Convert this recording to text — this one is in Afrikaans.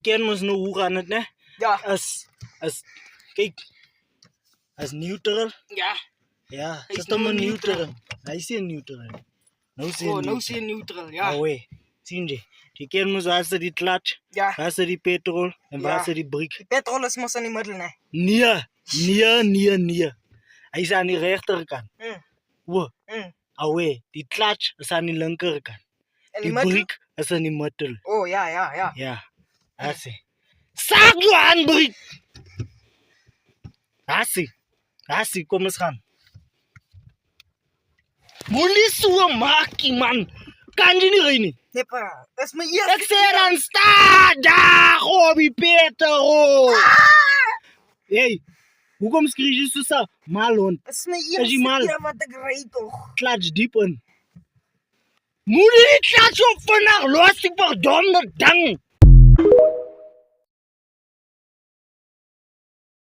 ken mos nou hoe gaan het, né? Ja. Kijk, as neutral. Ja. Ja, Hy is sit hom nou in neutral. neutral. Hy sê neutral. Nou sê Oh, nou sien neutral, ja. Oh, wait. Sien jy? Die ken mos waar sit die clutch, Ja. waar sit die petrol en waar Ja. sit die briek. Die petrol is mos in die middel, né? Nee. Hy is aan die regterkant. O, Mm. away. Die clutch is aan die linkerkant. In Die middel? briek is in die middel. Oh, ja. Ja, assie. Saak jou aan, briek! Assie, kom eens gaan. Moenie so maakie, man. Kan jy nie ry nie? Nee, pa. Dis my eerste Ek sê dan sta daar, Robbie Peter. Hey, hoekom skree jy so sa? Malon, Dis my Is jy eerste mal? keer wat ek ry tog. clutch diep in. Moenie die clutch op vandag, los die verdomde ding.